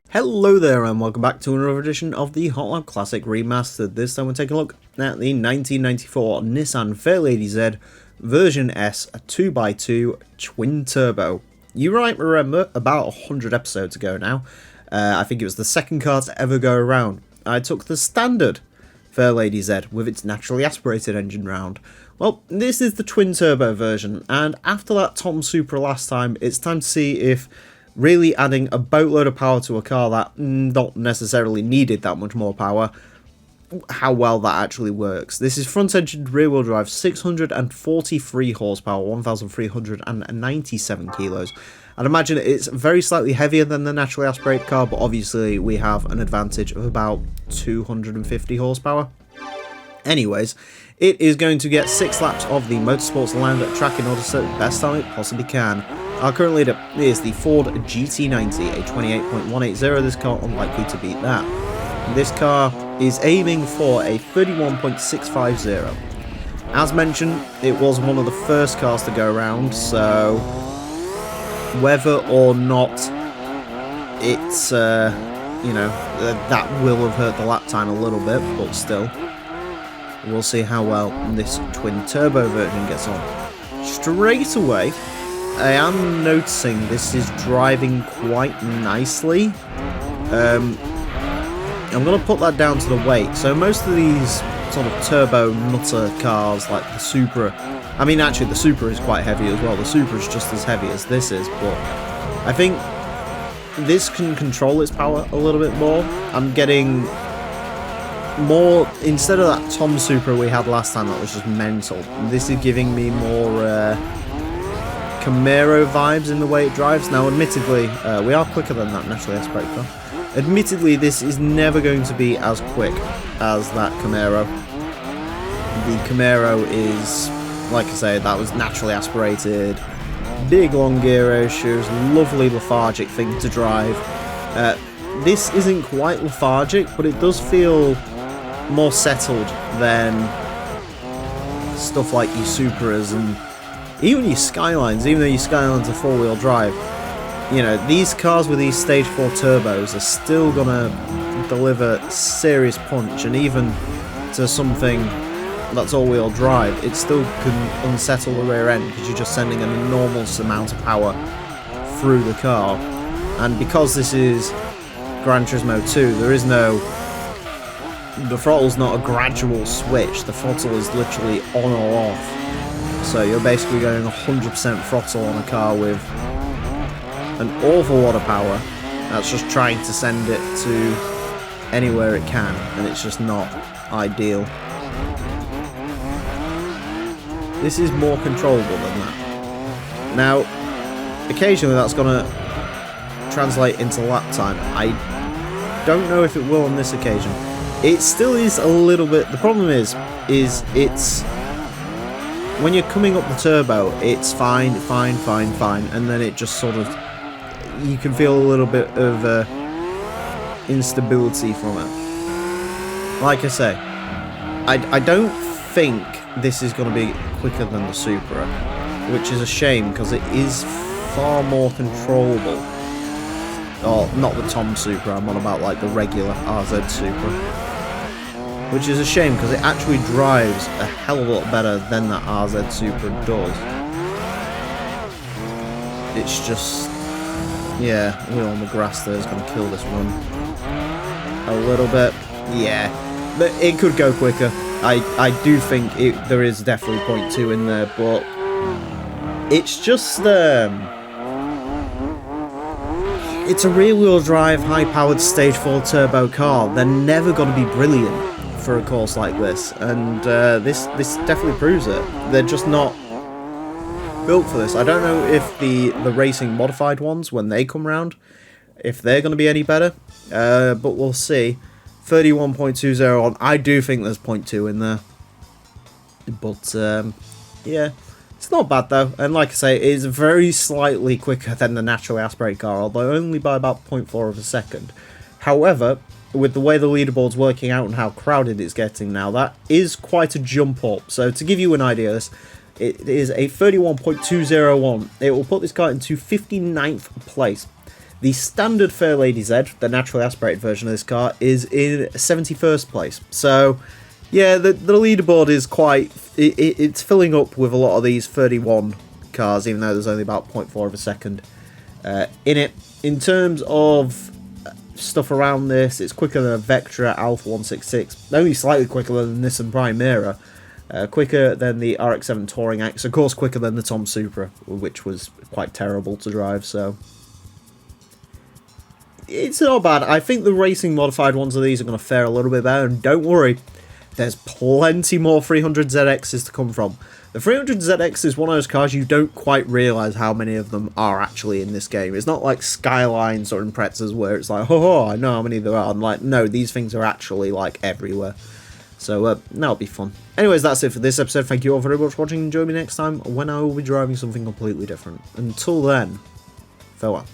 Hello there and welcome back to another edition of the Hot Lap Classic Remastered. This time we're taking a look at the 1994 Nissan Fairlady Z version S 2x2 twin turbo. You might remember about 100 episodes ago now, I think it was the second car to ever go around. I took the standard Fairlady Z with its naturally aspirated engine round. Well, this is the twin turbo version, and after that Tom Supra last time, it's time to see if really adding a boatload of power to a car that not necessarily needed that much more power, how well that actually works. This is front-engined rear-wheel drive, 643 horsepower, 1,397 kilos. I'd imagine it's very slightly heavier than the naturally aspirated car, but obviously we have an advantage of about 250 horsepower. Anyways, it is going to get 6 laps of the Motorsports Land track in order to set the best time it possibly can. Our current leader is the Ford GT90, a 28.180. This car unlikely to beat that. This car is aiming for a 31.650. As mentioned, it was one of the first cars to go around, so whether or not it's, that will have hurt the lap time a little bit, but still, we'll see how well this twin turbo version gets on. Straight away, I am noticing this is driving quite nicely. I'm going to put that down to the weight. So most of these sort of turbo nutter cars like the Supra, I mean actually the Supra is quite heavy as well. The Supra is just as heavy as this is, but I think this can control its power a little bit more. I'm getting more, instead of that Tom Supra we had last time that was just mental, this is giving me more Camaro vibes in the way it drives. Now admittedly, we are quicker than that naturally aspirated car. Admittedly, this is never going to be as quick as that Camaro. The Camaro is, like I say, that was naturally aspirated, big long gear ratios, lovely lethargic thing to drive. This isn't quite lethargic, but it does feel more settled than stuff like your Supras and even your Skylines, even though your Skylines are four-wheel drive. You know, these cars with these Stage 4 turbos are still gonna deliver serious punch, and even to something that's all-wheel drive, it still can unsettle the rear end because you're just sending an enormous amount of power through the car. And because this is Gran Turismo 2, there is no... the throttle's not a gradual switch, the throttle is literally on or off. So you're basically going 100% throttle on a car with an awful lot of power that's just trying to send it to anywhere it can, and it's just not ideal. This is more controllable than that. Now, occasionally that's going to translate into lap time. I don't know if it will on this occasion. It still is a little bit... the problem is it's... when you're coming up the turbo, it's fine, and then it just sort of... you can feel a little bit of instability from it. Like I say, I don't think this is going to be quicker than the Supra, which is a shame because it is far more controllable. Oh, not the Tom Supra, I'm on about like the regular RZ Supra. Which is a shame because it actually drives a hell of a lot better than that RZ Supra does. It's just... yeah, wheel on the grass there is going to kill this run a little bit. Yeah, but it could go quicker. I do think there is definitely 0.2 in there, but it's just it's a rear-wheel drive, high-powered Stage 4 turbo car. They're never going to be brilliant for a course like this, and this definitely proves it. They're just not built for this. I don't know if the racing modified ones, when they come round, if they're going to be any better, but we'll see. 31.20 on. I do think there's 0.2 in there, but yeah, it's not bad though. And like I say, it is very slightly quicker than the naturally aspirated car, although only by about 0.4 of a second. However, with the way the leaderboard's working out and how crowded it's getting now, that is quite a jump up. So to give you an idea, It is a 31.201. It will put this car into 59th place. The standard Fairlady Z, the naturally aspirated version of this car, is in 71st place. So, yeah, the leaderboard is quite... It's filling up with a lot of these 31 cars, even though there's only about 0.4 of a second in it. In terms of stuff around this, it's quicker than a Vectra Alpha 166, only slightly quicker than the Nissan Primera, quicker than the RX-7 Touring X, of course quicker than the Tom Supra, which was quite terrible to drive, so... It's not bad. I think the racing modified ones of these are going to fare a little bit better, and don't worry, there's plenty more 300ZXs to come from. The 300ZX is one of those cars you don't quite realise how many of them are actually in this game. It's not like Skylines or Imprezas where it's like, oh, I know how many there are. I'm like, no, these things are actually, like, everywhere. So, that'll be fun. Anyways, that's it for this episode. Thank you all very much for watching. Join me next time when I will be driving something completely different. Until then, farewell.